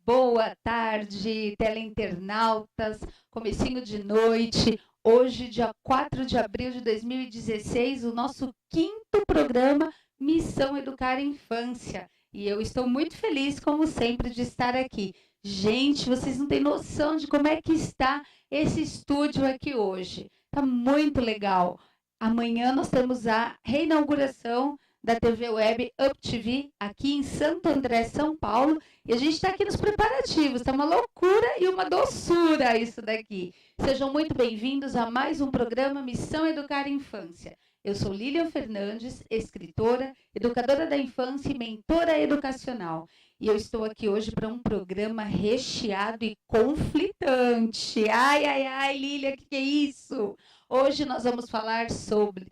Boa tarde, teleinternautas, comecinho de noite. Hoje, dia 4 de abril de 2016, o nosso quinto programa Missão Educar a Infância. E eu estou muito feliz, como sempre, de estar aqui. Gente, vocês não têm noção de como é que está esse estúdio aqui hoje. Está muito legal. Amanhã nós temos a reinauguração da TV Web Up TV aqui em Santo André, São Paulo. E a gente está aqui nos preparativos, está uma loucura e uma doçura isso daqui. Sejam muito bem-vindos a mais um programa Missão Educar a Infância. Eu sou Lilian Fernandes, escritora, educadora da infância e mentora educacional. E eu estou aqui hoje para um programa recheado e conflitante. Ai, ai, ai, Lilian, o que é isso? Hoje nós vamos falar sobre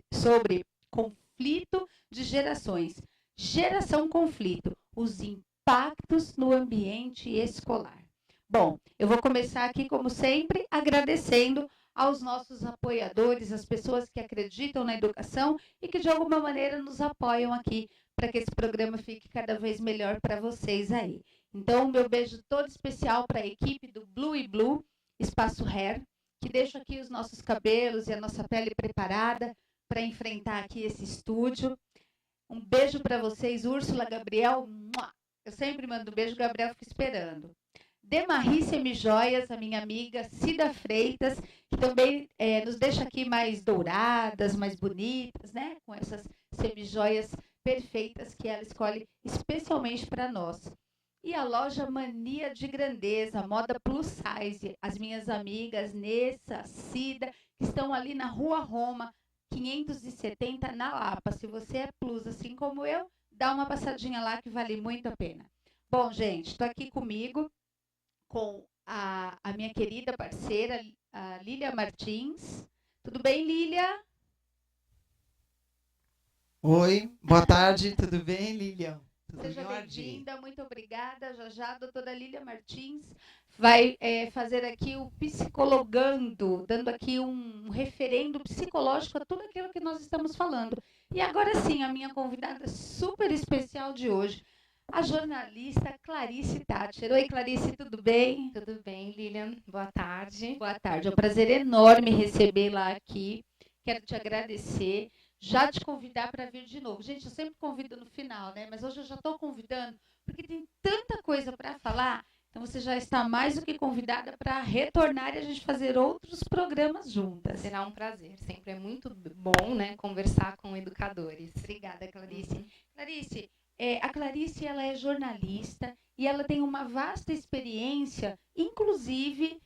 conflito de gerações. Geração conflito, os impactos no ambiente escolar. Bom, eu vou começar aqui, como sempre, agradecendo aos nossos apoiadores, as pessoas que acreditam na educação e que de alguma maneira nos apoiam aqui para que esse programa fique cada vez melhor para vocês aí. Então, meu beijo todo especial para a equipe do Blue e Blue, Espaço Hair, que deixa aqui os nossos cabelos e a nossa pele preparada para enfrentar aqui esse estúdio. Um beijo para vocês, Úrsula, Gabriel. Eu sempre mando um beijo, Gabriel fica esperando. Demarri Semijoias, a minha amiga Cida Freitas, que também nos deixa aqui mais douradas, mais bonitas, né? Com essas semijoias perfeitas que ela escolhe especialmente para nós. E a loja Mania de Grandeza, moda plus size, as minhas amigas Nessa, Cida, que estão ali na Rua Roma, 570 na Lapa. Se você é plus, assim como eu, dá uma passadinha lá que vale muito a pena. Bom, gente, estou aqui comigo com a minha querida parceira, a Lília Martins. Tudo bem, Lília? Oi, boa tarde, tudo bem, Lilian? Tudo Seja em ordem? bem-vinda, muito obrigada. Já a doutora Lília Martins vai fazer aqui o psicologando, dando aqui um referendo psicológico a tudo aquilo que nós estamos falando. E agora sim, a minha convidada super especial de hoje, a jornalista Clarice Thatcher. Oi, Clarice, tudo bem? Tudo bem, Lilian? Boa tarde. Boa tarde, é um prazer enorme recebê-la aqui. Quero te agradecer, já te convidar para vir de novo. Gente, eu sempre convido no final, né? Mas hoje eu já estou convidando, porque tem tanta coisa para falar. Então você já está mais do que convidada para retornar e a gente fazer outros programas juntas. Será um prazer. Sempre é muito bom, né, conversar com educadores. Obrigada, Clarice. Clarice, a Clarice ela é jornalista e ela tem uma vasta experiência, inclusive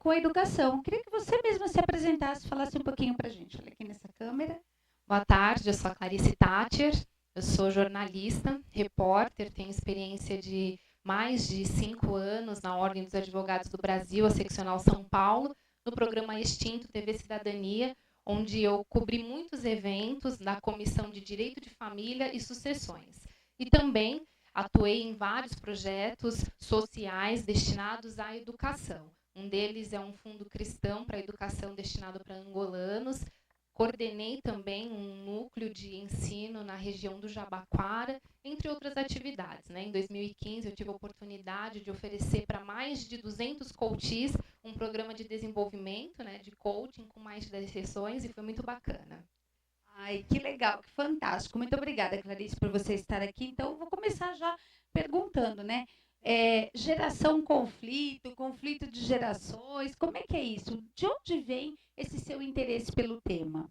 com a educação. Queria que você mesma se apresentasse, falasse um pouquinho para a gente. Olha aqui nessa câmera. Boa tarde, eu sou a Clarice Thatcher, eu sou jornalista, repórter, tenho experiência de mais de 5 anos na Ordem dos Advogados do Brasil, a seccional São Paulo, no programa Extinto TV Cidadania, onde eu cobri muitos eventos da Comissão de Direito de Família e Sucessões. E também atuei em vários projetos sociais destinados à educação. Um deles é um fundo cristão para a educação destinado para angolanos. Coordenei também um núcleo de ensino na região do Jabaquara, entre outras atividades, né? Em 2015, eu tive a oportunidade de oferecer para mais de 200 coaches um programa de desenvolvimento, né, de coaching com mais de 10 sessões e foi muito bacana. Ai, que legal, que fantástico. Muito obrigada, Clarice, por você estar aqui. Então, eu vou começar já perguntando, né? Geração conflito de gerações, como é que é isso? De onde vem esse seu interesse pelo tema?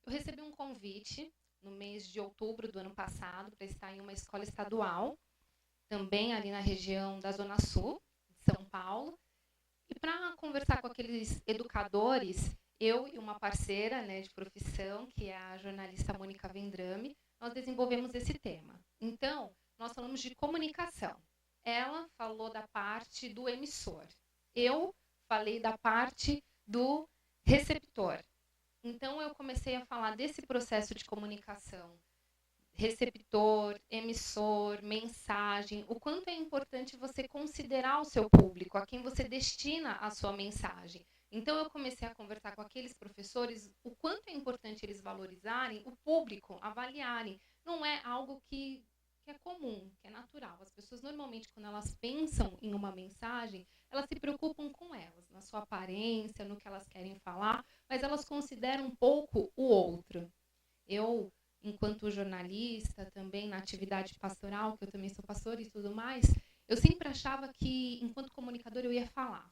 Eu recebi um convite no mês de outubro do ano passado para estar em uma escola estadual, também ali na região da Zona Sul, de São Paulo, e para conversar com aqueles educadores, eu e uma parceira, né, de profissão, que é a jornalista Mônica Vendrame, nós desenvolvemos esse tema. Então, nós falamos de comunicação. Ela falou da parte do emissor. Eu falei da parte do receptor. Então, eu comecei a falar desse processo de comunicação. Receptor, emissor, mensagem. O quanto é importante você considerar o seu público, a quem você destina a sua mensagem. Então, eu comecei a conversar com aqueles professores o quanto é importante eles valorizarem o público, avaliarem. Não é algo que que é comum, que é natural. As pessoas, normalmente, quando elas pensam em uma mensagem, elas se preocupam com elas, na sua aparência, no que elas querem falar, mas elas consideram um pouco o outro. Eu, enquanto jornalista, também na atividade pastoral, que eu também sou pastora e tudo mais, eu sempre achava que, enquanto comunicadora, eu ia falar.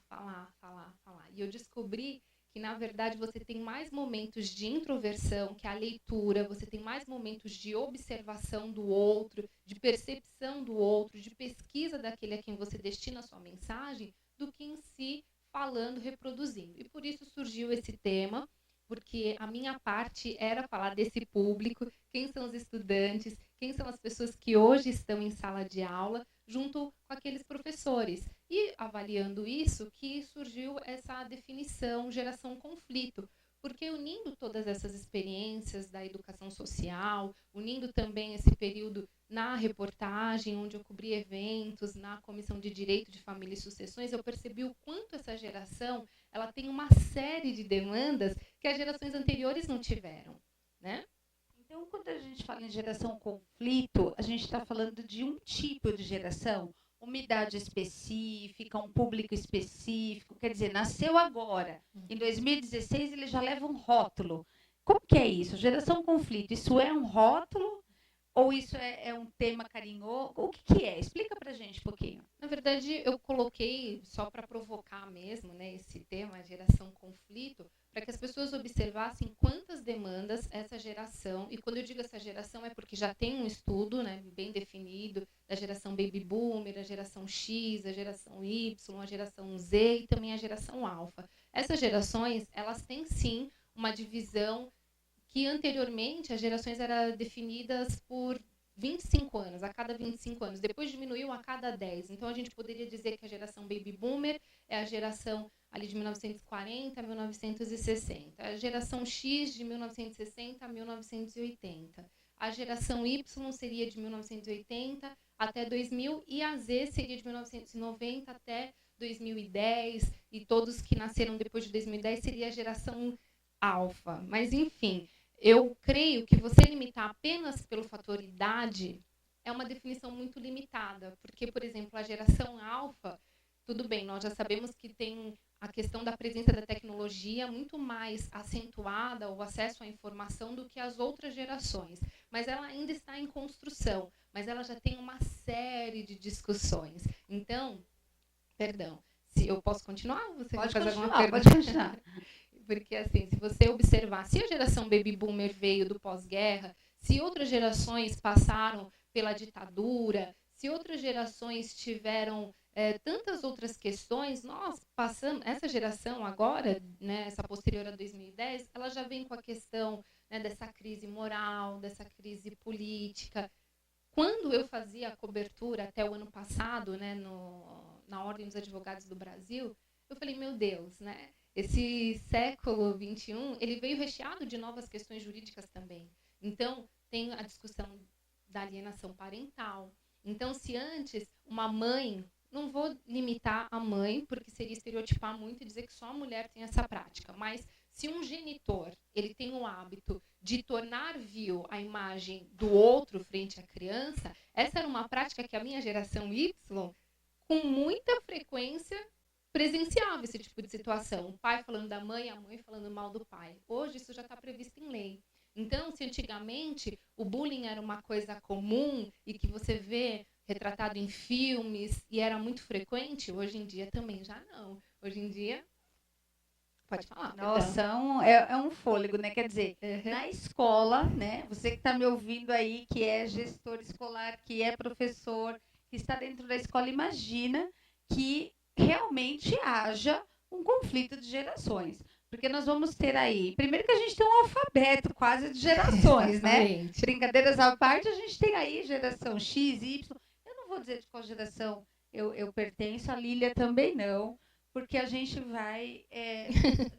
E eu descobri que, na verdade, você tem mais momentos de introversão, que é a leitura, você tem mais momentos de observação do outro, de percepção do outro, de pesquisa daquele a quem você destina a sua mensagem, do que em si falando, reproduzindo. E por isso surgiu esse tema, porque a minha parte era falar desse público, quem são os estudantes, quem são as pessoas que hoje estão em sala de aula, junto com aqueles professores. E, avaliando isso, que surgiu essa definição geração conflito, porque unindo todas essas experiências da educação social, unindo também esse período na reportagem, onde eu cobri eventos, na Comissão de Direito de Família e Sucessões, eu percebi o quanto essa geração ela tem uma série de demandas que as gerações anteriores não tiveram, né? Então, quando a gente fala em geração conflito, a gente está falando de um tipo de geração, uma idade específica, um público específico, quer dizer, nasceu agora, em 2016 ele já leva um rótulo. Como que é isso? Geração conflito, isso é um rótulo ou isso é um tema carinhoso? O que é? Explica pra gente um pouquinho. Na verdade, eu coloquei só para provocar mesmo, né, esse tema, geração conflito, para que as pessoas observassem quantas demandas essa geração, e quando eu digo essa geração é porque já tem um estudo, né, bem definido, da geração Baby Boomer, a geração X, a geração Y, a geração Z e também a geração Alpha. Essas gerações, elas têm sim uma divisão que anteriormente as gerações eram definidas por 25 anos, a cada 25 anos. Depois diminuiu a cada 10. Então, a gente poderia dizer que a geração Baby Boomer é a geração ali de 1940 a 1960. A geração X de 1960 a 1980. A geração Y seria de 1980 até 2000 e a Z seria de 1990 até 2010. E todos que nasceram depois de 2010 seria a geração Alfa. Mas, enfim, eu creio que você limitar apenas pelo fator idade é uma definição muito limitada, porque, por exemplo, a geração alfa, tudo bem, nós já sabemos que tem a questão da presença da tecnologia muito mais acentuada, o acesso à informação, do que as outras gerações, mas ela ainda está em construção, mas ela já tem uma série de discussões. Então, perdão, se eu posso continuar? Você pode fazer continuar, alguma pode continuar. Porque, assim, se você observar, se a geração Baby Boomer veio do pós-guerra, se outras gerações passaram pela ditadura, se outras gerações tiveram tantas outras questões, nós passamos, essa geração agora, né, essa posterior a 2010, ela já vem com a questão, né, dessa crise moral, dessa crise política. Quando eu fazia a cobertura até o ano passado, né, na Ordem dos Advogados do Brasil, eu falei, meu Deus, né? Esse século XXI, ele veio recheado de novas questões jurídicas também. Então, tem a discussão da alienação parental. Então, se antes uma mãe, não vou limitar a mãe, porque seria estereotipar muito e dizer que só a mulher tem essa prática, mas se um genitor ele tem o hábito de tornar vil a imagem do outro frente à criança, essa era uma prática que a minha geração Y, com muita frequência, presenciava esse tipo de situação. O pai falando da mãe, a mãe falando mal do pai. Hoje isso já está previsto em lei. Então, se antigamente o bullying era uma coisa comum e que você vê retratado em filmes e era muito frequente, hoje em dia também já não. Hoje em dia, pode falar. Nossa, é um fôlego, né? Quer dizer, na escola, né? Você que está me ouvindo aí, que é gestor escolar, que é professor, que está dentro da escola, imagina que realmente haja um conflito de gerações. Porque nós vamos ter aí, primeiro que a gente tem um alfabeto quase de gerações, né? Brincadeiras à parte, a gente tem aí geração X, Y. Eu não vou dizer de qual geração eu pertenço, a Lília também não, porque a gente vai...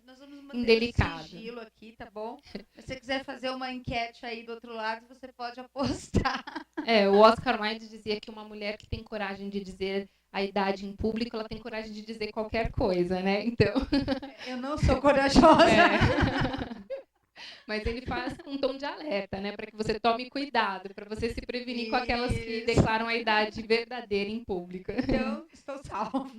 nós vamos manter o sigilo aqui, tá bom? Se você quiser fazer uma enquete aí do outro lado, você pode apostar. O Oscar Wilde dizia que uma mulher que tem coragem de dizer a idade em público, ela tem coragem de dizer qualquer coisa, né? Então... Eu não sou corajosa. Mas ele faz com um tom de alerta, né? Para que você tome cuidado, para você se prevenir com aquelas que declaram a idade verdadeira em público. Então, estou salva.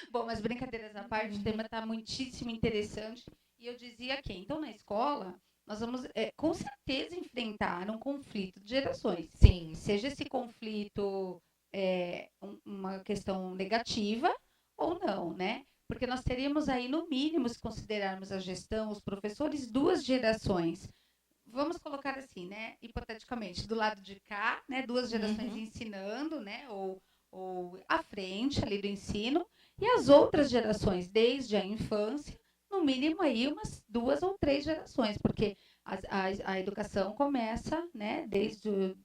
Bom, mas brincadeiras à parte, o tema está muitíssimo interessante. E eu dizia que, então, na escola, nós vamos, com certeza, enfrentar um conflito de gerações. Sim. Seja esse conflito uma questão negativa ou não, né? Porque nós teríamos aí, no mínimo, se considerarmos a gestão, os professores, 2 gerações. Vamos colocar assim, né? Hipoteticamente, do lado de cá, né? 2 gerações ensinando, né? Ou à frente ali do ensino, e as outras gerações, desde a infância, no mínimo aí umas 2 ou 3 gerações, porque a educação começa, né? Desde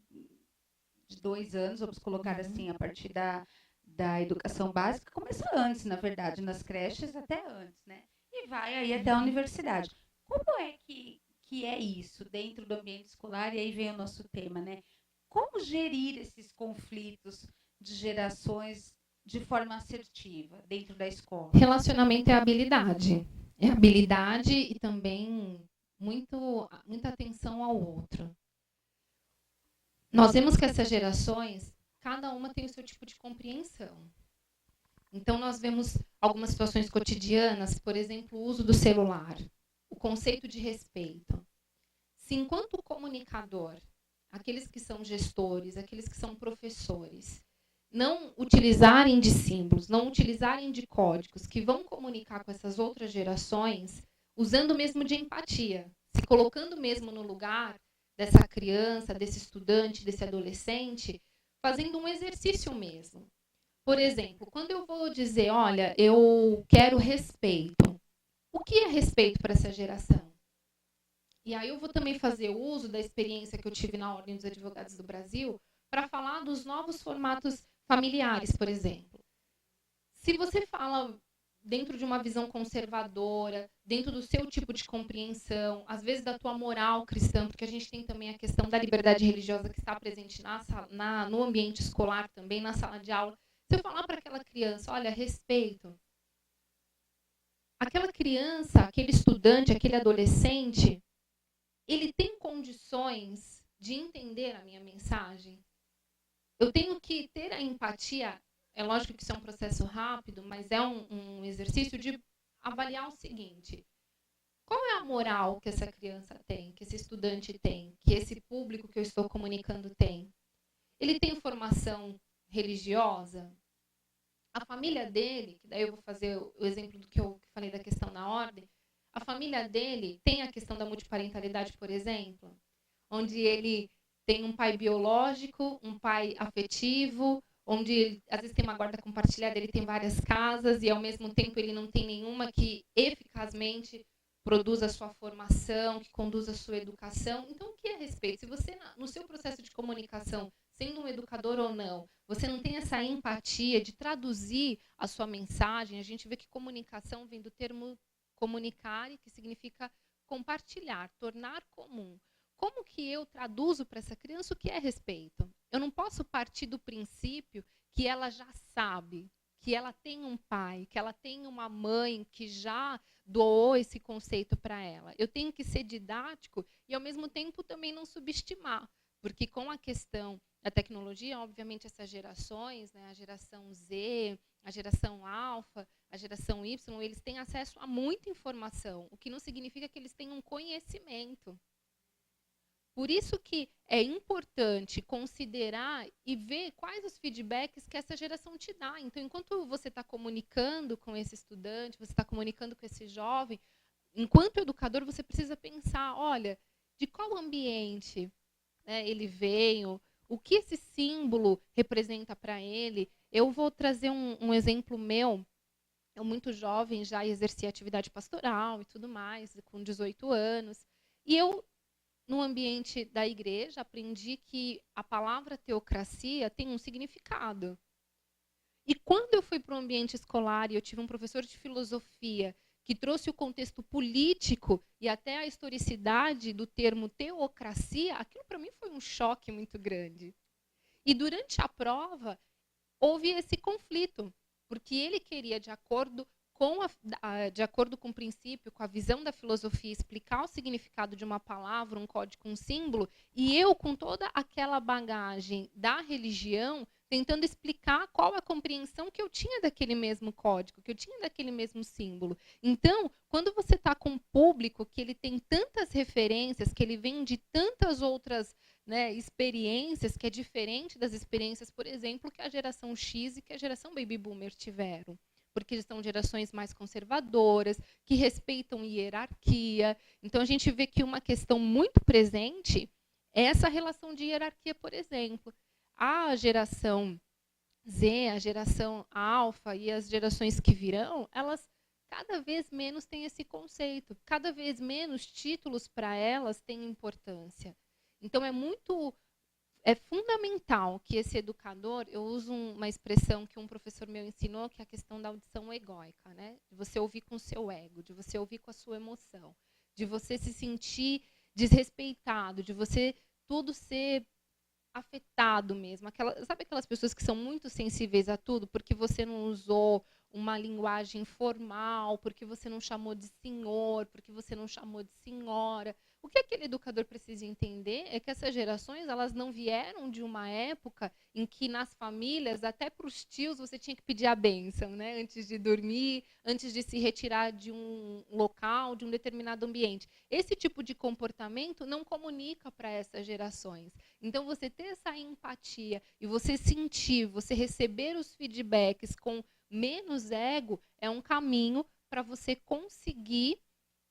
de 2 anos, vamos colocar assim, a partir da educação básica, começa antes, na verdade, nas creches até antes, né? E vai aí até a universidade. Como é que é isso dentro do ambiente escolar? E aí vem o nosso tema, né? Como gerir esses conflitos de gerações de forma assertiva dentro da escola? Relacionamento é habilidade. É habilidade e também muita atenção ao outro. Nós vemos que essas gerações, cada uma tem o seu tipo de compreensão. Então, nós vemos algumas situações cotidianas, por exemplo, o uso do celular, o conceito de respeito. Se, enquanto comunicador, aqueles que são gestores, aqueles que são professores, não utilizarem de símbolos, não utilizarem de códigos que vão comunicar com essas outras gerações, usando mesmo de empatia, se colocando mesmo no lugar dessa criança, desse estudante, desse adolescente, fazendo um exercício mesmo. Por exemplo, quando eu vou dizer, olha, eu quero respeito, o que é respeito para essa geração? E aí eu vou também fazer uso da experiência que eu tive na Ordem dos Advogados do Brasil para falar dos novos formatos familiares, por exemplo. Se você fala dentro de uma visão conservadora, dentro do seu tipo de compreensão, às vezes da tua moral cristã, porque a gente tem também a questão da liberdade religiosa que está presente no ambiente escolar também, na sala de aula. Se eu falar para aquela criança, olha, respeito, aquela criança, aquele estudante, aquele adolescente, ele tem condições de entender a minha mensagem? Eu tenho que ter a empatia. É lógico que isso é um processo rápido, mas é um exercício de avaliar o seguinte: qual é a moral que essa criança tem, que esse estudante tem, que esse público que eu estou comunicando tem? Ele tem formação religiosa? A família dele, que daí eu vou fazer o exemplo do que eu falei da questão na ordem, a família dele tem a questão da multiparentalidade, por exemplo, onde ele tem um pai biológico, um pai afetivo, onde ele, às vezes tem uma guarda compartilhada, ele tem várias casas e ao mesmo tempo ele não tem nenhuma que eficazmente produza a sua formação, que conduza a sua educação. Então, o que é respeito? Se você, no seu processo de comunicação, sendo um educador ou não, você não tem essa empatia de traduzir a sua mensagem, a gente vê que comunicação vem do termo comunicare, que significa compartilhar, tornar comum. Como que eu traduzo para essa criança o que é respeito? Eu não posso partir do princípio que ela já sabe, que ela tem um pai, que ela tem uma mãe que já doou esse conceito para ela. Eu tenho que ser didático e, ao mesmo tempo, também não subestimar. Porque com a questão da tecnologia, obviamente, essas gerações, né, a geração Z, a geração alfa, a geração Y, eles têm acesso a muita informação, o que não significa que eles tenham conhecimento. Por isso que é importante considerar e ver quais os feedbacks que essa geração te dá. Então, enquanto você está comunicando com esse estudante, você está comunicando com esse jovem, enquanto educador, você precisa pensar, olha, de qual ambiente, né, ele veio, o que esse símbolo representa para ele. Eu vou trazer um exemplo meu. Eu, muito jovem, já exercia atividade pastoral e tudo mais, com 18 anos. E eu, no ambiente da igreja, aprendi que a palavra teocracia tem um significado. E quando eu fui para o ambiente escolar e eu tive um professor de filosofia que trouxe o contexto político e até a historicidade do termo teocracia, aquilo para mim foi um choque muito grande. E durante a prova, houve esse conflito, porque ele queria, de acordo de acordo com o princípio, com a visão da filosofia, explicar o significado de uma palavra, um código, um símbolo, e eu, com toda aquela bagagem da religião, tentando explicar qual a compreensão que eu tinha daquele mesmo código, que eu tinha daquele mesmo símbolo. Então, quando você está com um público que ele tem tantas referências, que ele vem de tantas outras, né, experiências, que é diferente das experiências, por exemplo, que a geração X e que a geração Baby Boomer tiveram. Porque são gerações mais conservadoras, que respeitam hierarquia. Então, a gente vê que uma questão muito presente é essa relação de hierarquia, por exemplo. A geração Z, a geração alfa e as gerações que virão, elas cada vez menos têm esse conceito. Cada vez menos títulos para elas têm importância. Então, é fundamental que esse educador, eu uso uma expressão que um professor meu ensinou, que é a questão da audição egóica, né? De você ouvir com o seu ego, de você ouvir com a sua emoção, de você se sentir desrespeitado, de você tudo ser afetado mesmo. Sabe aquelas pessoas que são muito sensíveis a tudo porque você não usou uma linguagem formal, porque você não chamou de senhor, porque você não chamou de senhora. O que aquele educador precisa entender é que essas gerações, elas não vieram de uma época em que nas famílias, até para os tios, você tinha que pedir a bênção, né? Antes de dormir, antes de se retirar de um local, de um determinado ambiente. Esse tipo de comportamento não comunica para essas gerações. Então, você ter essa empatia e você sentir, você receber os feedbacks com menos ego é um caminho para você conseguir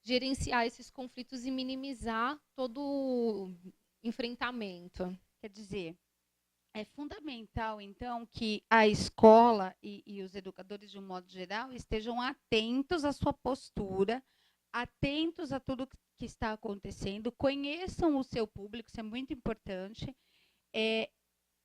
gerenciar esses conflitos e minimizar todo o enfrentamento. Quer dizer, é fundamental, então, que a escola e os educadores, de um modo geral, estejam atentos à sua postura, atentos a tudo que está acontecendo, conheçam o seu público, isso é muito importante.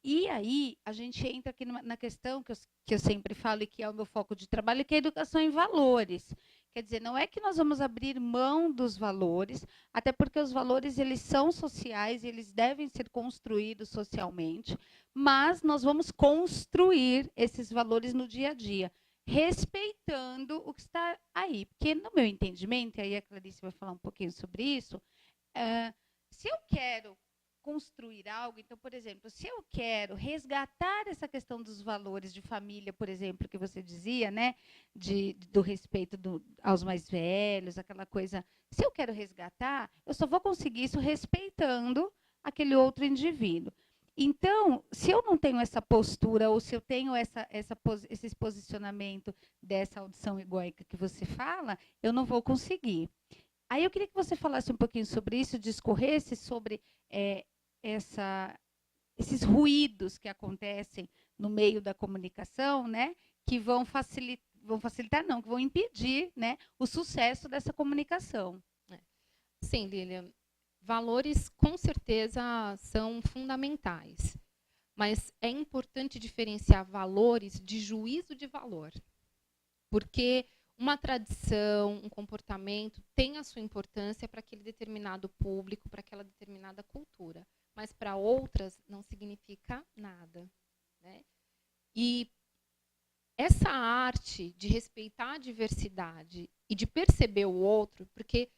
E aí, a gente entra aqui na questão que eu sempre falo e que é o meu foco de trabalho, que é a educação em valores. Quer dizer, não é que nós vamos abrir mão dos valores, até porque os valores eles são sociais, eles devem ser construídos socialmente, mas nós vamos construir esses valores no dia a dia, respeitando o que está aí. Porque, no meu entendimento, e aí a Clarice vai falar um pouquinho sobre isso, se eu quero construir algo, então, por exemplo, se eu quero resgatar essa questão dos valores de família, por exemplo, que você dizia, né, do respeito aos mais velhos, aquela coisa, se eu quero resgatar, eu só vou conseguir isso respeitando aquele outro indivíduo. Então, se eu não tenho essa postura, ou se eu tenho esse posicionamento dessa audição egóica que você fala, eu não vou conseguir. Aí eu queria que você falasse um pouquinho sobre isso, discorresse sobre esses ruídos que acontecem no meio da comunicação, né, que vão facilitar, não, que vão impedir, né, o sucesso dessa comunicação. Sim, Lília. Valores, com certeza, são fundamentais. Mas é importante diferenciar valores de juízo de valor. Porque uma tradição, um comportamento tem a sua importância para aquele determinado público, para aquela determinada cultura. Mas para outras não significa nada, né? E essa arte de respeitar a diversidade e de perceber o outro, porque,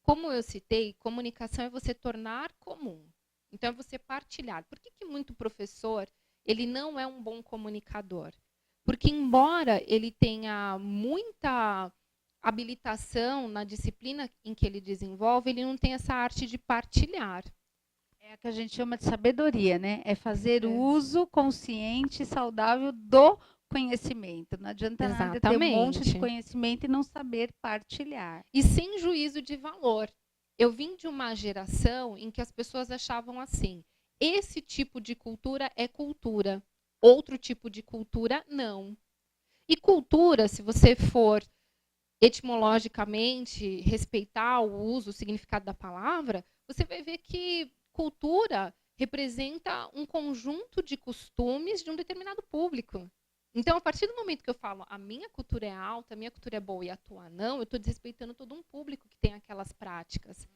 como eu citei, comunicação é você tornar comum. Então, é você partilhar. Por que muito professor ele não é um bom comunicador? Porque, embora ele tenha muita habilitação na disciplina em que ele desenvolve, ele não tem essa arte de partilhar. É a que a gente chama de sabedoria, né? É fazer uso consciente e saudável do conhecimento. Não adianta nada ter um monte de conhecimento e não saber partilhar. E sem juízo de valor. Eu vim de uma geração em que as pessoas achavam assim: esse tipo de cultura é cultura. Outro tipo de cultura, não. E cultura, se você for etimologicamente respeitar o uso, o significado da palavra, você vai ver que cultura representa um conjunto de costumes de um determinado público. Então, a partir do momento que eu falo a minha cultura é alta, a minha cultura é boa e a tua não, eu estou desrespeitando todo um público que tem aquelas práticas.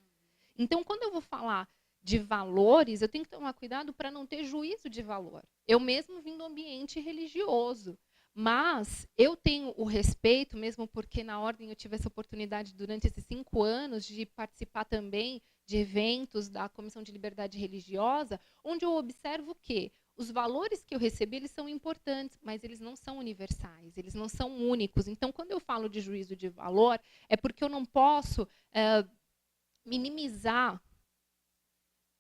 Então, quando eu vou falar de valores, eu tenho que tomar cuidado para não ter juízo de valor. Eu mesmo vim do ambiente religioso, Mas eu tenho o respeito, mesmo porque na Ordem eu tive essa oportunidade durante esses 5 anos de participar também de eventos da Comissão de Liberdade Religiosa, onde eu observo que os valores que eu recebi, eles são importantes, mas eles não são universais, eles não são únicos. Então, quando eu falo de juízo de valor, é porque eu não posso minimizar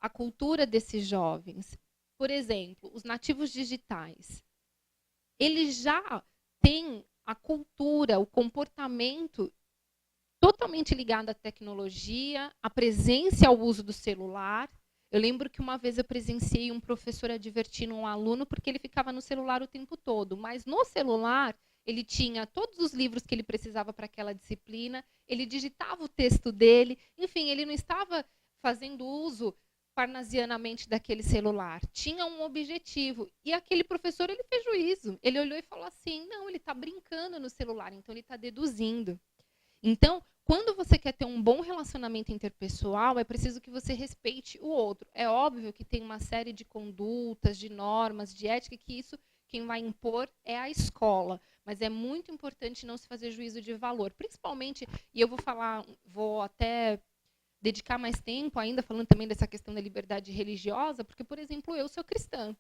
a cultura desses jovens. Por exemplo, os nativos digitais. Eles já têm a cultura, o comportamento totalmente ligado à tecnologia, à presença e ao uso do celular. Eu lembro que uma vez eu presenciei um professor advertindo um aluno porque ele ficava no celular o tempo todo, mas no celular ele tinha todos os livros que ele precisava para aquela disciplina, ele digitava o texto dele, enfim, ele não estava fazendo uso parnasianamente daquele celular. Tinha um objetivo. E aquele professor, ele fez juízo. Ele olhou e falou assim, não, ele está brincando no celular, então ele está deduzindo. Então, quando você quer ter um bom relacionamento interpessoal, é preciso que você respeite o outro. É óbvio que tem uma série de condutas, de normas, de ética, que isso quem vai impor é a escola. Mas é muito importante não se fazer juízo de valor. Principalmente, e eu vou até dedicar mais tempo ainda, falando também dessa questão da liberdade religiosa, porque, por exemplo, eu sou cristã.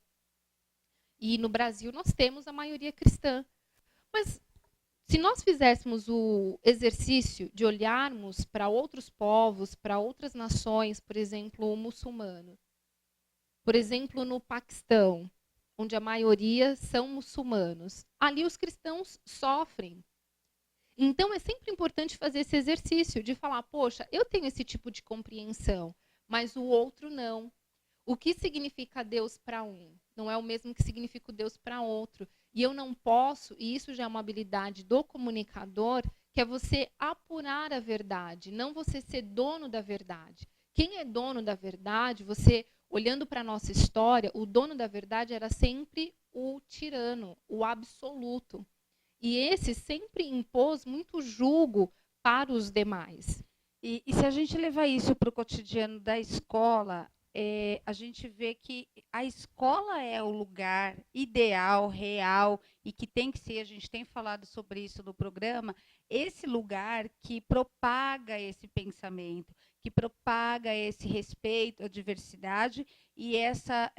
E no Brasil nós temos a maioria cristã. Mas se nós fizéssemos o exercício de olharmos para outros povos, para outras nações, por exemplo, o muçulmano, por exemplo, no Paquistão, onde a maioria são muçulmanos, ali os cristãos sofrem. Então, é sempre importante fazer esse exercício de falar, poxa, eu tenho esse tipo de compreensão, mas o outro não. O que significa Deus para um? Não é o mesmo que significa o Deus para outro. E eu não posso, e isso já é uma habilidade do comunicador, que é você apurar a verdade, não você ser dono da verdade. Quem é dono da verdade, você, olhando para a nossa história, o dono da verdade era sempre o tirano, o absoluto. E esse sempre impôs muito julgo para os demais. E se a gente levar isso para o cotidiano da escola, a gente vê que a escola é o lugar ideal, real, e que tem que ser, a gente tem falado sobre isso no programa, esse lugar que propaga esse pensamento, que propaga esse respeito à diversidade e essa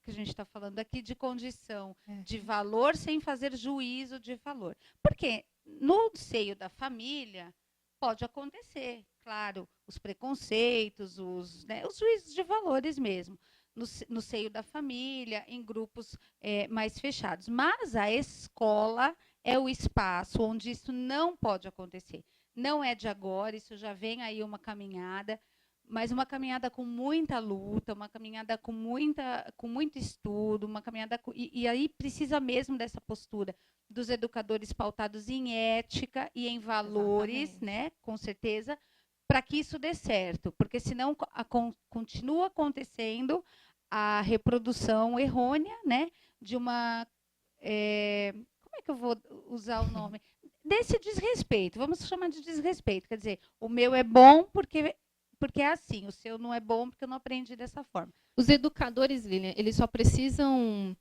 que a gente está falando aqui de condição de valor sem fazer juízo de valor. Porque no seio da família pode acontecer, claro, os preconceitos, os juízos de valores mesmo, no seio da família, em grupos mais fechados. Mas a escola é o espaço onde isso não pode acontecer. Não é de agora, isso já vem aí uma caminhada, mas uma caminhada com muita luta, uma caminhada com muito estudo, uma caminhada e aí precisa mesmo dessa postura dos educadores pautados em ética e em valores, Exatamente. né, com certeza, para que isso dê certo, porque senão continua acontecendo a reprodução errônea, né, de uma como é que eu vou usar o nome? Desse desrespeito, vamos chamar de desrespeito, quer dizer, o meu é bom porque é assim, o seu não é bom porque eu não aprendi dessa forma. Os educadores, Lilian, eles só precisam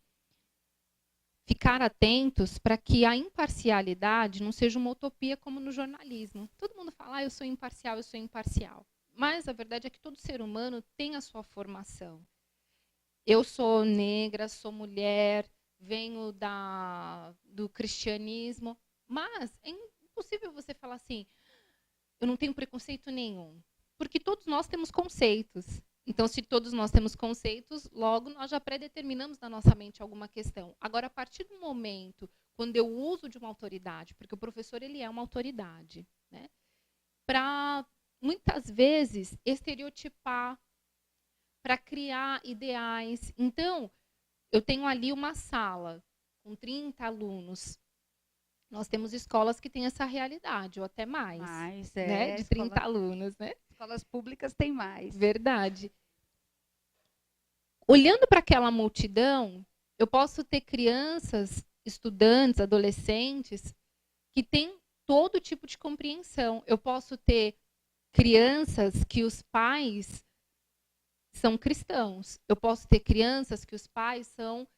ficar atentos para que a imparcialidade não seja uma utopia como no jornalismo. Todo mundo fala, eu sou imparcial, eu sou imparcial. Mas a verdade é que todo ser humano tem a sua formação. Eu sou negra, sou mulher, venho do cristianismo, mas é impossível você falar assim, eu não tenho preconceito nenhum. Porque todos nós temos conceitos. Então, se todos nós temos conceitos, logo nós já predeterminamos na nossa mente alguma questão. Agora, a partir do momento quando eu uso de uma autoridade, porque o professor ele é uma autoridade, né, para, muitas vezes, estereotipar, para criar ideais. Então, eu tenho ali uma sala com 30 alunos. Nós temos escolas que têm essa realidade, ou até mais. Né? De 30 alunos. Né? Escolas públicas têm mais. Verdade. Olhando para aquela multidão, eu posso ter crianças, estudantes, adolescentes, que têm todo tipo de compreensão. Eu posso ter crianças que os pais são cristãos. Eu posso ter crianças que os pais são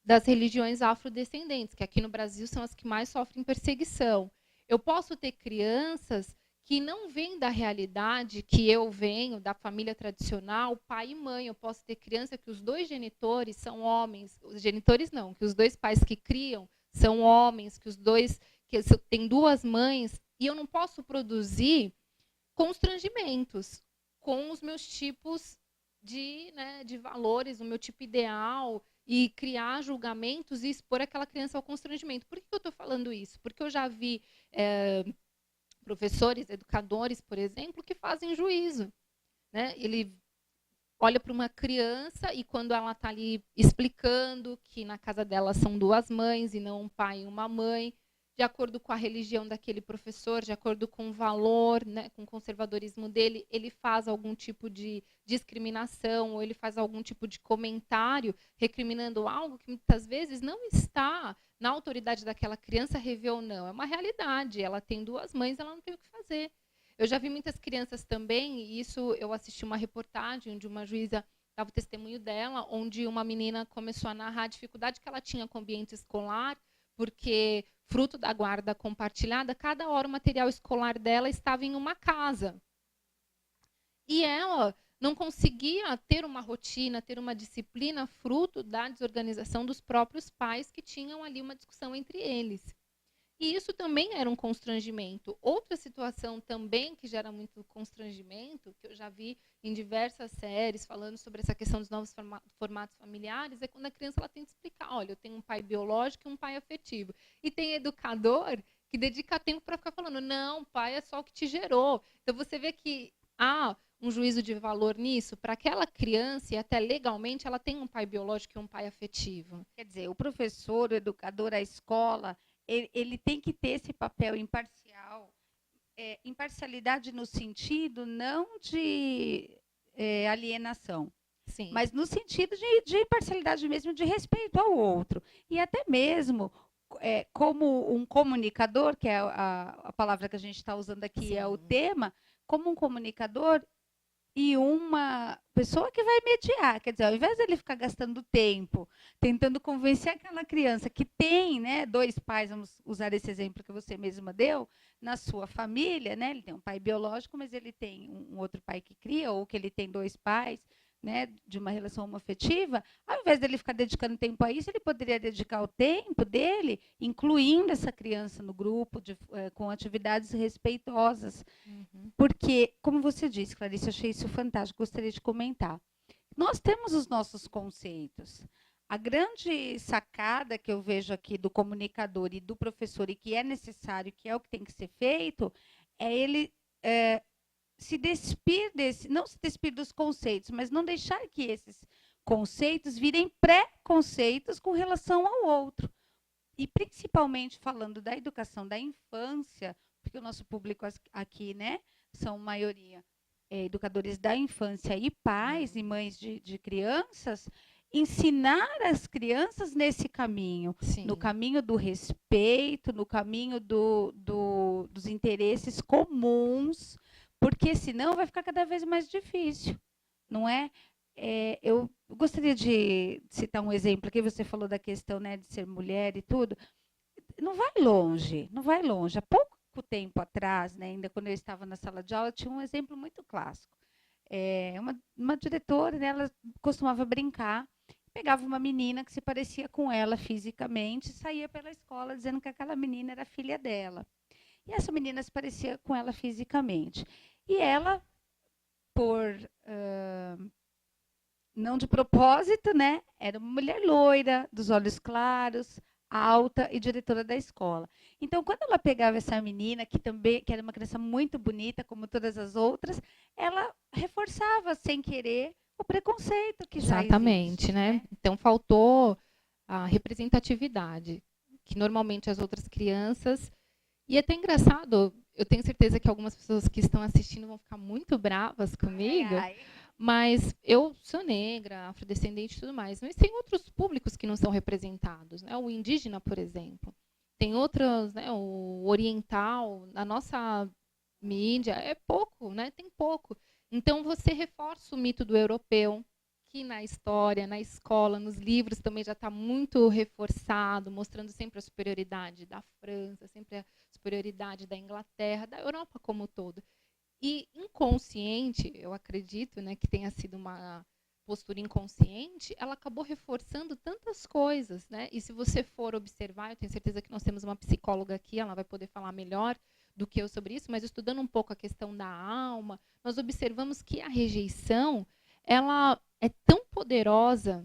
das religiões afrodescendentes, que aqui no Brasil são as que mais sofrem perseguição. Eu posso ter crianças que não vêm da realidade que eu venho, da família tradicional, pai e mãe. Eu posso ter criança que os dois genitores são homens, os genitores não, que os dois pais que criam são homens, que os dois que têm duas mães, e eu não posso produzir constrangimentos com os meus tipos de valores, o meu tipo ideal, e criar julgamentos e expor aquela criança ao constrangimento. Por que eu estou falando isso? Porque eu já vi professores, educadores, por exemplo, que fazem juízo, né? Ele olha para uma criança e quando ela está ali explicando que na casa dela são duas mães e não um pai e uma mãe, de acordo com a religião daquele professor, de acordo com o valor, né, com o conservadorismo dele, ele faz algum tipo de discriminação ou ele faz algum tipo de comentário recriminando algo que muitas vezes não está na autoridade daquela criança rever ou não. É uma realidade. Ela tem duas mães, ela não tem o que fazer. Eu já vi muitas crianças também, e isso eu assisti uma reportagem onde uma juíza dava o testemunho dela, onde uma menina começou a narrar a dificuldade que ela tinha com o ambiente escolar, porque, fruto da guarda compartilhada, cada hora o material escolar dela estava em uma casa. E ela não conseguia ter uma rotina, ter uma disciplina, fruto da desorganização dos próprios pais, que tinham ali uma discussão entre eles. E isso também era um constrangimento. Outra situação também que gera muito constrangimento, que eu já vi em diversas séries falando sobre essa questão dos novos formatos familiares, é quando a criança ela tem que explicar, olha, eu tenho um pai biológico e um pai afetivo. E tem educador que dedica tempo para ficar falando, não, pai é só o que te gerou. Então você vê que há um juízo de valor nisso, para aquela criança, e até legalmente, ela tem um pai biológico e um pai afetivo. Quer dizer, o professor, o educador, a escola, ele tem que ter esse papel imparcial, imparcialidade no sentido não de alienação, Sim. mas no sentido de imparcialidade mesmo, de respeito ao outro. E até mesmo como um comunicador, que é a palavra que a gente está usando aqui, Sim. é o tema, como um comunicador e uma pessoa que vai mediar, quer dizer, ao invés dele ficar gastando tempo tentando convencer aquela criança que tem, né, dois pais, vamos usar esse exemplo que você mesma deu, na sua família, né, ele tem um pai biológico, mas ele tem um outro pai que cria, ou que ele tem dois pais, né, de uma relação homoafetiva, ao invés dele ficar dedicando tempo a isso, ele poderia dedicar o tempo dele, incluindo essa criança no grupo, com atividades respeitosas. Uhum. Porque, como você disse, Clarice, eu achei isso fantástico, gostaria de comentar. Nós temos os nossos conceitos. A grande sacada que eu vejo aqui do comunicador e do professor, e que é necessário, que é o que tem que ser feito, é ele se despir não se despir dos conceitos, mas não deixar que esses conceitos virem pré-conceitos com relação ao outro. E principalmente falando da educação da infância, porque o nosso público aqui, né, são maioria educadores da infância e pais e mães de crianças, ensinar as crianças nesse caminho, Sim. no caminho do respeito, no caminho dos interesses comuns, porque senão vai ficar cada vez mais difícil, não é? Eu gostaria de citar um exemplo aqui, você falou da questão, né, de ser mulher e tudo. Não vai longe, não vai longe. Há pouco tempo atrás, né, ainda quando eu estava na sala de aula, tinha um exemplo muito clássico. Uma diretora, né, ela costumava brincar, pegava uma menina que se parecia com ela fisicamente, saía pela escola dizendo que aquela menina era filha dela. E essa menina se parecia com ela fisicamente. E ela, por não de propósito, né, era uma mulher loira, dos olhos claros, alta e diretora da escola. Então, quando ela pegava essa menina, que era uma criança muito bonita, como todas as outras, ela reforçava, sem querer, o preconceito que já Exatamente, existe, né? Então, faltou a representatividade, que normalmente as outras crianças... E é até engraçado, eu tenho certeza que algumas pessoas que estão assistindo vão ficar muito bravas comigo, mas eu sou negra, afrodescendente e tudo mais, mas tem outros públicos que não são representados, né? O indígena, por exemplo. Tem outros, né? O oriental, na nossa mídia, é pouco, né? Tem pouco. Então, você reforça o mito do europeu, aqui na história, na escola, nos livros também já está muito reforçado, mostrando sempre a superioridade da França, sempre a superioridade da Inglaterra, da Europa como um todo. E inconsciente, eu acredito, né, que tenha sido uma postura inconsciente, ela acabou reforçando tantas coisas, né? E se você for observar, eu tenho certeza que nós temos uma psicóloga aqui, ela vai poder falar melhor do que eu sobre isso, mas estudando um pouco a questão da alma, nós observamos que a rejeição, ela é tão poderosa.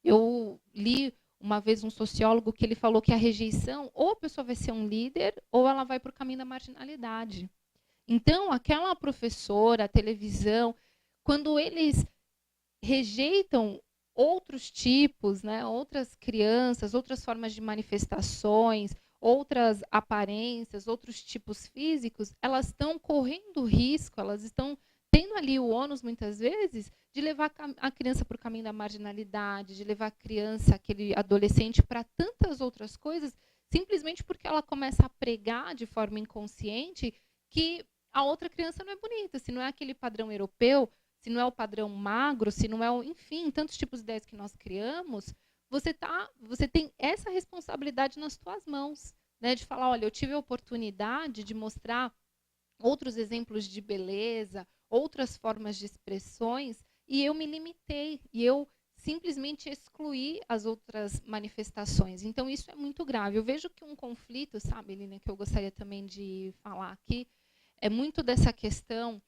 Eu li uma vez um sociólogo que ele falou que a rejeição, ou a pessoa vai ser um líder, ou ela vai para o caminho da marginalidade. Então, aquela professora, a televisão, quando eles rejeitam outros tipos, né, outras crianças, outras formas de manifestações, outras aparências, outros tipos físicos, elas estão correndo risco, elas estão tendo ali o ônus, muitas vezes, de levar a criança para o caminho da marginalidade, de levar a criança, aquele adolescente, para tantas outras coisas, simplesmente porque ela começa a pregar de forma inconsciente que a outra criança não é bonita, se não é aquele padrão europeu, se não é o padrão magro, se não é o, enfim, tantos tipos de ideias que nós criamos, você tem essa responsabilidade nas tuas mãos, né, de falar, olha, eu tive a oportunidade de mostrar outros exemplos de beleza, outras formas de expressões, e eu me limitei, e eu simplesmente excluí as outras manifestações. Então, isso é muito grave. Eu vejo que um conflito, sabe, Lina, que eu gostaria também de falar aqui, é muito dessa questão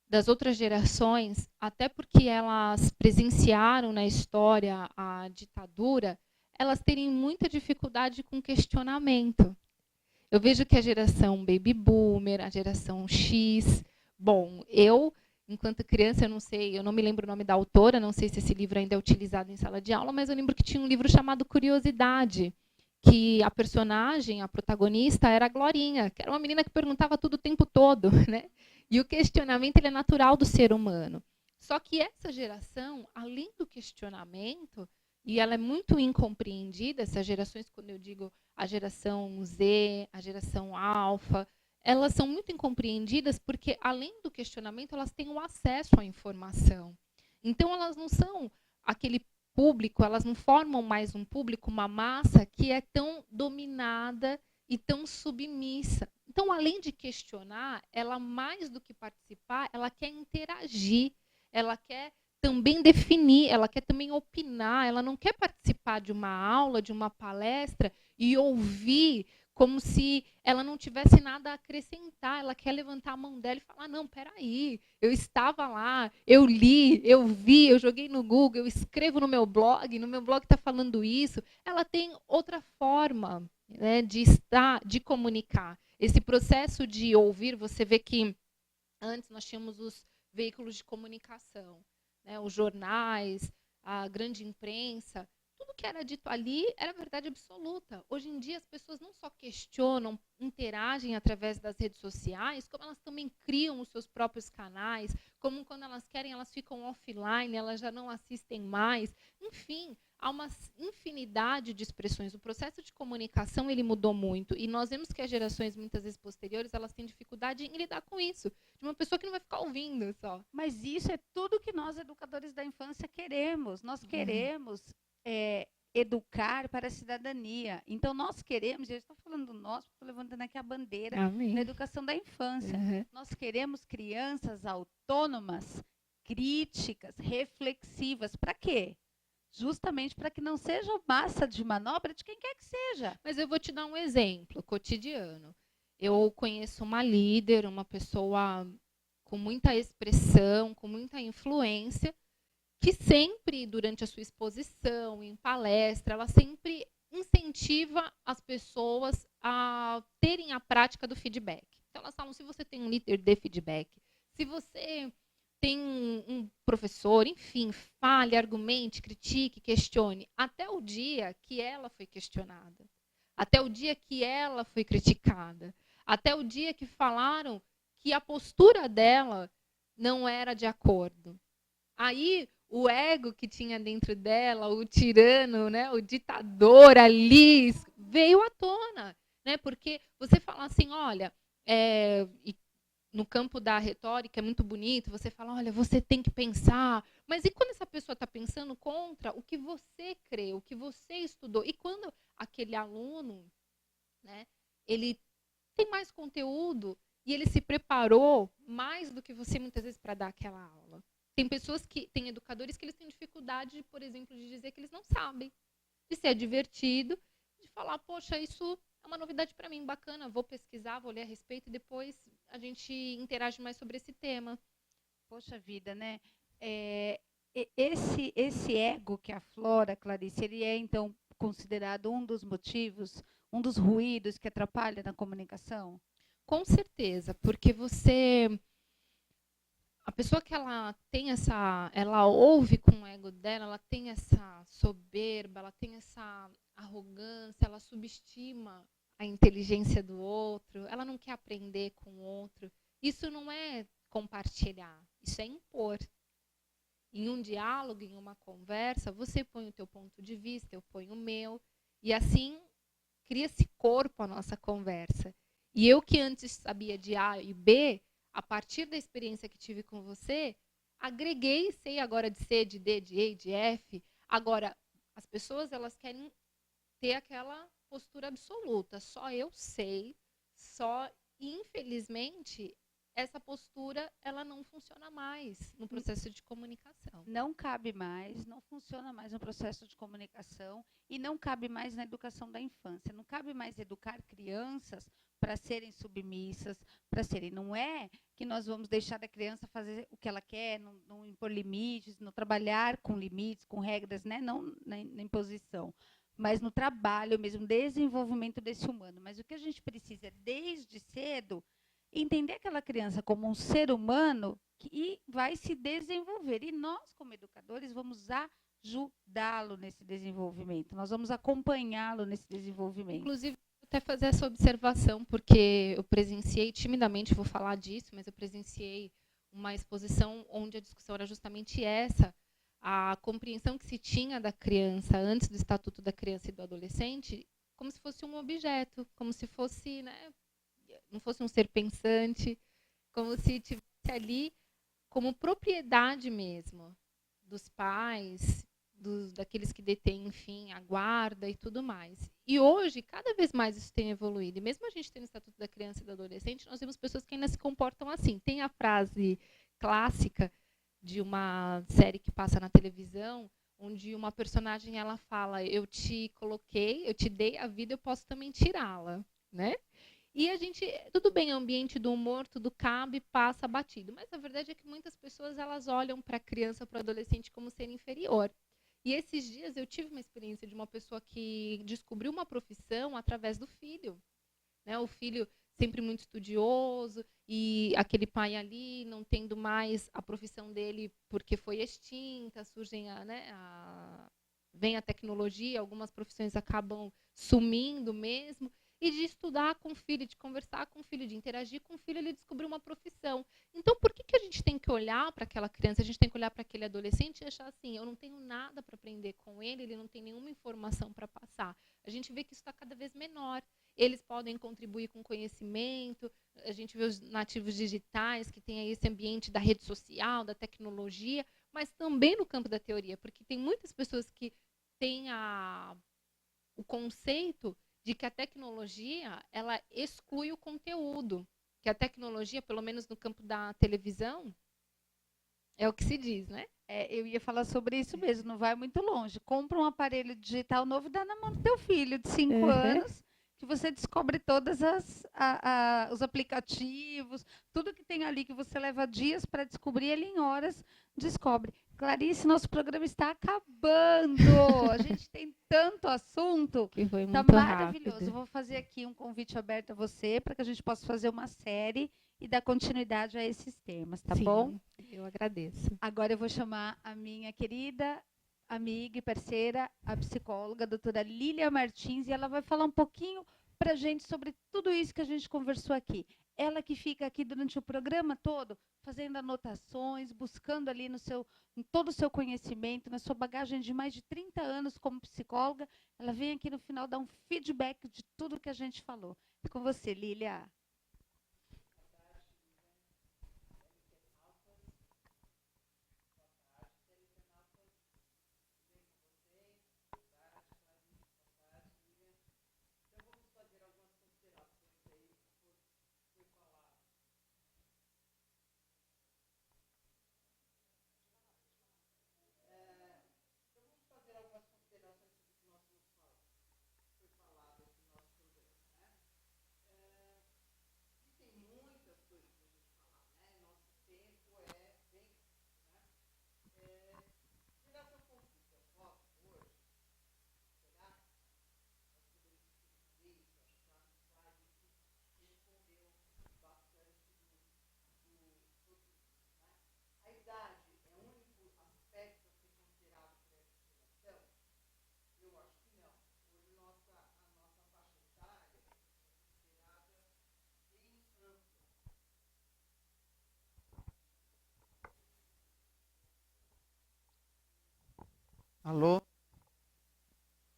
das outras gerações, até porque elas presenciaram na história a ditadura, elas terem muita dificuldade com questionamento. Eu vejo que a geração baby boomer, a geração X, bom, eu, enquanto criança, eu não me lembro o nome da autora, não sei se esse livro ainda é utilizado em sala de aula, mas eu lembro que tinha um livro chamado Curiosidade, que a personagem, a protagonista, era a Glorinha, que era uma menina que perguntava tudo o tempo todo, né? E o questionamento ele é natural do ser humano. Só que essa geração, além do questionamento, e ela é muito incompreendida, essas gerações, quando eu digo a geração Z, a geração alfa, elas são muito incompreendidas porque, além do questionamento, elas têm o acesso à informação. Então, elas não são aquele público, elas não formam mais um público, uma massa que é tão dominada e tão submissa. Então, além de questionar, ela, mais do que participar, ela quer interagir, ela quer também definir, ela quer também opinar, ela não quer participar de uma aula, de uma palestra e ouvir como se ela não tivesse nada a acrescentar. Ela quer levantar a mão dela e falar, não, peraí, eu estava lá, eu li, eu vi, eu joguei no Google, eu escrevo no meu blog está falando isso. Ela tem outra forma, né, de estar, de comunicar. Esse processo de ouvir, você vê que antes nós tínhamos os veículos de comunicação, né, os jornais, a grande imprensa, tudo que era dito ali era verdade absoluta. Hoje em dia, as pessoas não só questionam, interagem através das redes sociais, como elas também criam os seus próprios canais, como quando elas querem, elas ficam offline, elas já não assistem mais. Enfim, há uma infinidade de expressões. O processo de comunicação ele mudou muito. E nós vemos que as gerações, muitas vezes posteriores, elas têm dificuldade em lidar com isso. De uma pessoa que não vai ficar ouvindo só. Mas isso é tudo que nós, educadores da infância, queremos. Nós queremos educar para a cidadania. Então, nós queremos, eu estou falando nós, estou levantando aqui a bandeira Amém. da educação da infância. Nós queremos crianças autônomas, críticas, reflexivas. Para quê? Justamente para que não sejam massa de manobra de quem quer que seja. Mas eu vou te dar um exemplo cotidiano. Eu conheço uma líder, uma pessoa com muita expressão, com muita influência, que sempre, durante a sua exposição, em palestra, ela sempre incentiva as pessoas a terem a prática do feedback. Então, elas falam, se você tem um líder de feedback, se você tem um professor, enfim, fale, argumente, critique, questione, até o dia que ela foi questionada, até o dia que ela foi criticada, até o dia que falaram que a postura dela não era de acordo. Aí, o ego que tinha dentro dela, o tirano, né, o ditador ali, veio à tona. Né? Porque você fala assim, olha, no campo da retórica é muito bonito, você fala, olha, você tem que pensar, mas e quando essa pessoa está pensando contra o que você crê, o que você estudou? E quando aquele aluno, né, ele tem mais conteúdo e ele se preparou mais do que você muitas vezes para dar aquela aula? Tem pessoas que, tem educadores que eles têm dificuldade, por exemplo, de dizer que eles não sabem, de ser divertido, de falar, poxa, isso é uma novidade para mim, bacana, vou pesquisar, vou ler a respeito e depois a gente interage mais sobre esse tema. Poxa vida, né? Esse ego que aflora, Clarice, ele é, então, considerado um dos motivos, um dos ruídos que atrapalha na comunicação? Com certeza, porque a pessoa que ela tem ela ouve com o ego dela, ela tem essa soberba, ela tem essa arrogância, ela subestima a inteligência do outro, ela não quer aprender com o outro. Isso não é compartilhar, isso é impor. Em um diálogo, em uma conversa, você põe o teu ponto de vista, eu ponho o meu, e assim cria-se corpo a nossa conversa. E eu que antes sabia de A e B, a partir da experiência que tive com você, agreguei, sei agora de C, de D, de E, de F. Agora, as pessoas elas querem ter aquela postura absoluta. Só eu sei, só, infelizmente, essa postura ela não funciona mais no processo de comunicação. Não cabe mais, não funciona mais no processo de comunicação e não cabe mais na educação da infância. Não cabe mais educar crianças para serem submissas, para serem. Não é que nós vamos deixar a criança fazer o que ela quer, não impor limites, não trabalhar com limites, com regras, né? Não na imposição, mas no trabalho mesmo, desenvolvimento desse humano. Mas o que a gente precisa é, desde cedo, entender aquela criança como um ser humano que vai se desenvolver. E nós, como educadores, vamos ajudá-lo nesse desenvolvimento. Nós vamos acompanhá-lo nesse desenvolvimento. Inclusive, até fazer essa observação, porque eu presenciei, timidamente vou falar disso, mas eu presenciei uma exposição onde a discussão era justamente essa, a compreensão que se tinha da criança antes do Estatuto da Criança e do Adolescente, como se fosse um objeto, como se fosse, né, não fosse um ser pensante, como se tivesse ali como propriedade mesmo dos pais, daqueles que detêm, enfim, a guarda e tudo mais. E hoje, cada vez mais isso tem evoluído. E mesmo a gente tendo o Estatuto da Criança e do Adolescente, nós temos pessoas que ainda se comportam assim. Tem a frase clássica de uma série que passa na televisão, onde uma personagem ela fala, eu te coloquei, eu te dei a vida, eu posso também tirá-la, né? E a gente, tudo bem, ambiente do humor, tudo cabe, passa batido. Mas a verdade é que muitas pessoas elas olham para a criança, para o adolescente como ser inferior. E esses dias eu tive uma experiência de uma pessoa que descobriu uma profissão através do filho. Né? O filho sempre muito estudioso e aquele pai ali não tendo mais a profissão dele porque foi extinta, surgem vem a tecnologia, algumas profissões acabam sumindo mesmo. E de estudar com o filho, de conversar com o filho, de interagir com o filho, ele descobriu uma profissão. Então, por que a gente tem que olhar para aquela criança, a gente tem que olhar para aquele adolescente e achar assim, eu não tenho nada para aprender com ele, ele não tem nenhuma informação para passar. A gente vê que isso está cada vez menor. Eles podem contribuir com conhecimento, a gente vê os nativos digitais, que tem aí esse ambiente da rede social, da tecnologia, mas também no campo da teoria, porque tem muitas pessoas que têm o conceito de que a tecnologia ela exclui o conteúdo, que a tecnologia, pelo menos no campo da televisão, é o que se diz, né? Eu ia falar sobre isso mesmo, não vai muito longe. Compra um aparelho digital novo e dá na mão do teu filho de 5 anos, que você descobre todos os aplicativos, tudo que tem ali que você leva dias para descobrir, ele em horas descobre. Clarice, nosso programa está acabando. A gente tem tanto assunto. Que foi Está muito maravilhoso. rápido. Vou fazer aqui um convite aberto a você para que a gente possa fazer uma série e dar continuidade a esses temas, tá Sim, bom? Eu agradeço. Agora eu vou chamar a minha querida amiga e parceira, a psicóloga, a doutora Lília Martins, e ela vai falar um pouquinho para a gente sobre tudo isso que a gente conversou aqui. Ela que fica aqui durante o programa todo, fazendo anotações, buscando ali em todo o seu conhecimento, na sua bagagem de mais de 30 anos como psicóloga, ela vem aqui no final dar um feedback de tudo que a gente falou. É com você, Lília. Alô?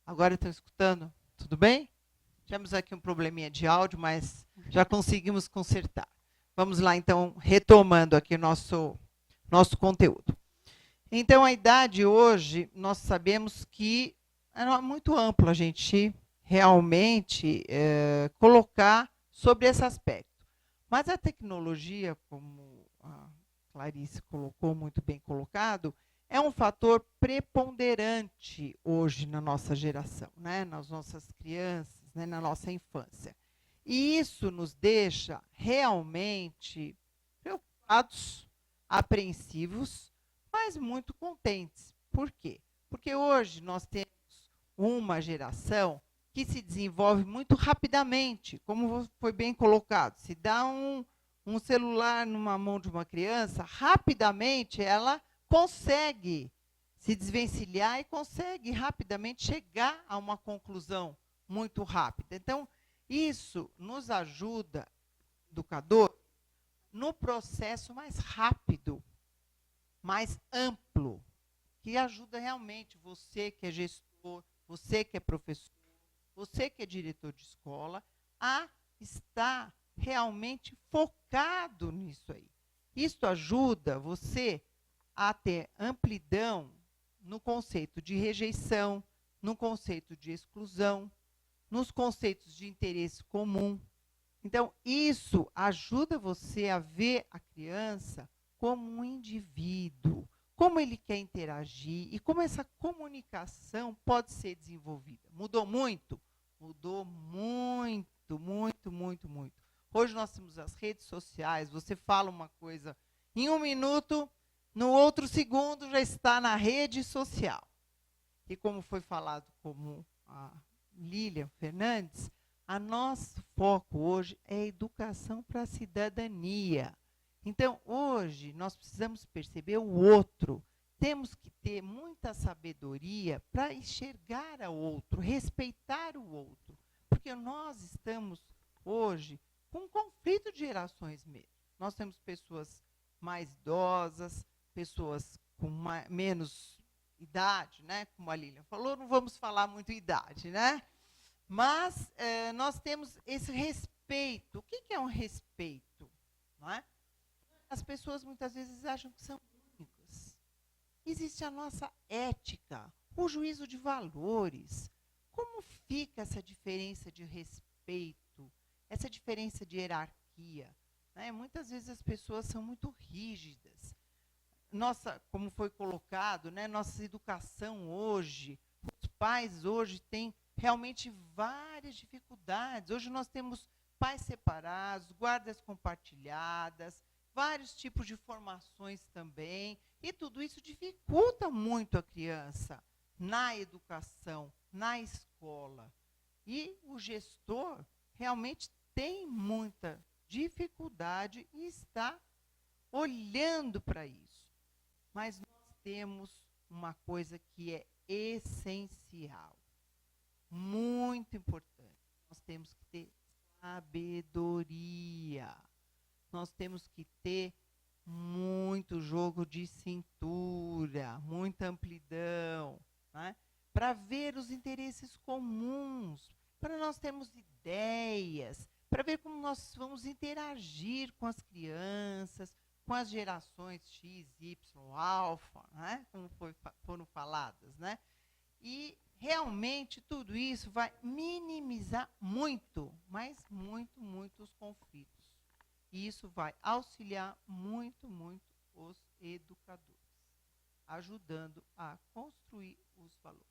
Agora estão escutando? Tudo bem? Tivemos aqui um probleminha de áudio, mas já conseguimos consertar. Vamos lá, então, retomando aqui o nosso conteúdo. Então, a idade hoje, nós sabemos que é muito amplo a gente realmente colocar sobre esse aspecto. Mas a tecnologia, como a Clarice colocou, muito bem colocado, é um fator preponderante hoje na nossa geração, né? Nas nossas crianças, né? Na nossa infância. E isso nos deixa realmente preocupados, apreensivos, mas muito contentes. Por quê? Porque hoje nós temos uma geração que se desenvolve muito rapidamente, como foi bem colocado. Se dá um celular numa mão de uma criança, rapidamente ela consegue se desvencilhar e consegue rapidamente chegar a uma conclusão muito rápida. Então, isso nos ajuda, educador, no processo mais rápido, mais amplo, que ajuda realmente você que é gestor, você que é professor, você que é diretor de escola, a estar realmente focado nisso aí. Isso ajuda você a ter amplidão no conceito de rejeição, no conceito de exclusão, nos conceitos de interesse comum. Então, isso ajuda você a ver a criança como um indivíduo, como ele quer interagir e como essa comunicação pode ser desenvolvida. Mudou muito? Mudou muito, muito, muito, muito. Hoje nós temos as redes sociais, você fala uma coisa em 1 minuto, no outro segundo já está na rede social. E como foi falado como a Lilian Fernandes, o nosso foco hoje é a educação para a cidadania. Então, hoje, nós precisamos perceber o outro. Temos que ter muita sabedoria para enxergar o outro, respeitar o outro. Porque nós estamos, hoje, com um conflito de gerações mesmo. Nós temos pessoas mais idosas, pessoas com menos idade, né? Como a Lilian falou, não vamos falar muito idade, né? Mas nós temos esse respeito. O que é um respeito? Não é? As pessoas muitas vezes acham que são únicas. Existe a nossa ética, o juízo de valores. Como fica essa diferença de respeito, essa diferença de hierarquia? Né? Muitas vezes as pessoas são muito rígidas. Nossa, como foi colocado, né, nossa educação hoje, os pais hoje têm realmente várias dificuldades. Hoje nós temos pais separados, guardas compartilhadas, vários tipos de formações também, e tudo isso dificulta muito a criança na educação, na escola. E o gestor realmente tem muita dificuldade e está olhando para isso. Mas nós temos uma coisa que é essencial, muito importante. Nós temos que ter sabedoria. Nós temos que ter muito jogo de cintura, muita amplidão, né? Para ver os interesses comuns, para nós termos ideias, para ver como nós vamos interagir com as crianças, com as gerações X, Y, alfa, né? Como foram faladas, né? E realmente tudo isso vai minimizar muito, mas muito, muito os conflitos. E isso vai auxiliar muito, muito os educadores, ajudando a construir os valores.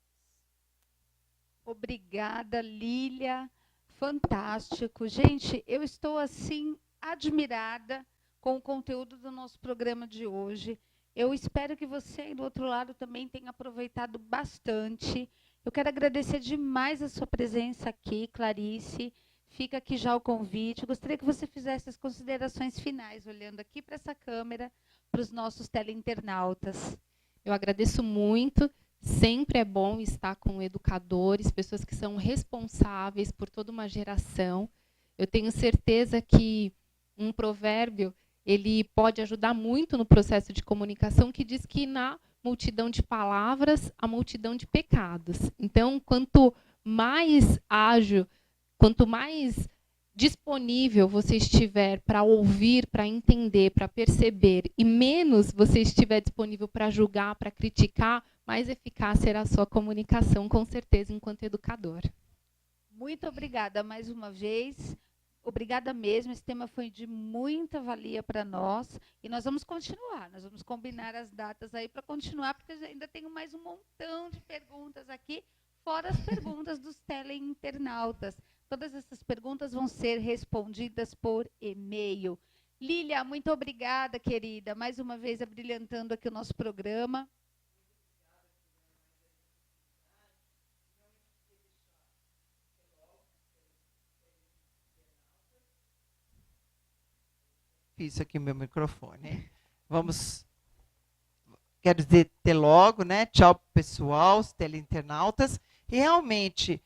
Obrigada, Lília. Fantástico. Gente, eu estou, assim, admirada com o conteúdo do nosso programa de hoje. Eu espero que você aí do outro lado também tenha aproveitado bastante. Eu quero agradecer demais a sua presença aqui, Clarice. Fica aqui já o convite. Eu gostaria que você fizesse as considerações finais, olhando aqui para essa câmera, para os nossos teleinternautas. Eu agradeço muito. Sempre é bom estar com educadores, pessoas que são responsáveis por toda uma geração. Eu tenho certeza que um provérbio ele pode ajudar muito no processo de comunicação, que diz que na multidão de palavras a multidão de pecados. Então, quanto mais ágil, quanto mais disponível você estiver para ouvir, para entender, para perceber, e menos você estiver disponível para julgar, para criticar, mais eficaz será a sua comunicação, com certeza, enquanto educador. Muito obrigada mais uma vez. Obrigada mesmo. Esse tema foi de muita valia para nós. E nós vamos continuar. Nós vamos combinar as datas aí para continuar, porque eu ainda tenho mais um montão de perguntas aqui, fora as perguntas dos teleinternautas. Todas essas perguntas vão ser respondidas por e-mail. Lília, muito obrigada, querida. Mais uma vez, abrilhantando aqui o nosso programa. Fiz aqui meu microfone. Vamos, quero dizer até logo, né? Tchau, pessoal, os teleinternautas. E realmente,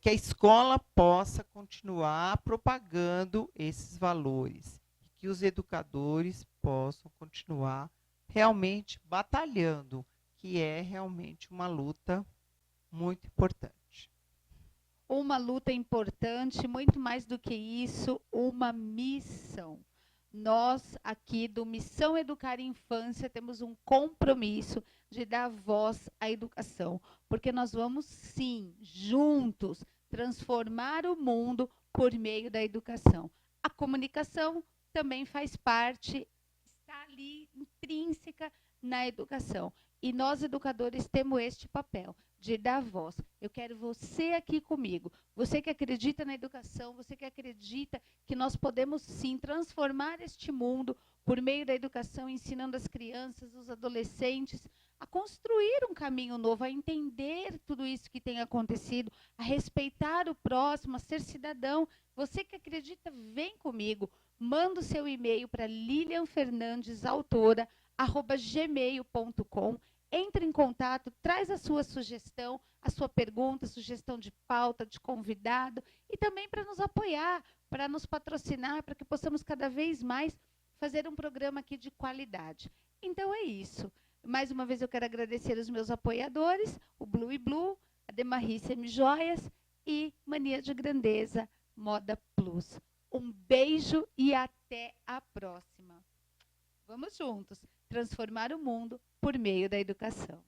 que a escola possa continuar propagando esses valores. Que os educadores possam continuar realmente batalhando, que é realmente uma luta muito importante. Uma luta importante, muito mais do que isso, uma missão. Nós, aqui do Missão Educar Infância, temos um compromisso de dar voz à educação, porque nós vamos, sim, juntos, transformar o mundo por meio da educação. A comunicação também faz parte, está ali intrínseca na educação. E nós, educadores, temos este papel de dar voz. Eu quero você aqui comigo. Você que acredita na educação, você que acredita que nós podemos, sim, transformar este mundo por meio da educação, ensinando as crianças, os adolescentes, a construir um caminho novo, a entender tudo isso que tem acontecido, a respeitar o próximo, a ser cidadão. Você que acredita, vem comigo. Manda o seu e-mail para lilianfernandesautora@gmail.com. Entre em contato, traz a sua sugestão, a sua pergunta, sugestão de pauta, de convidado, e também para nos apoiar, para nos patrocinar, para que possamos cada vez mais fazer um programa aqui de qualidade. Então é isso. Mais uma vez eu quero agradecer os meus apoiadores, o Blue e Blue, a Demarri Semijoias e Mania de Grandeza Moda Plus. Um beijo e até a próxima. Vamos juntos transformar o mundo por meio da educação.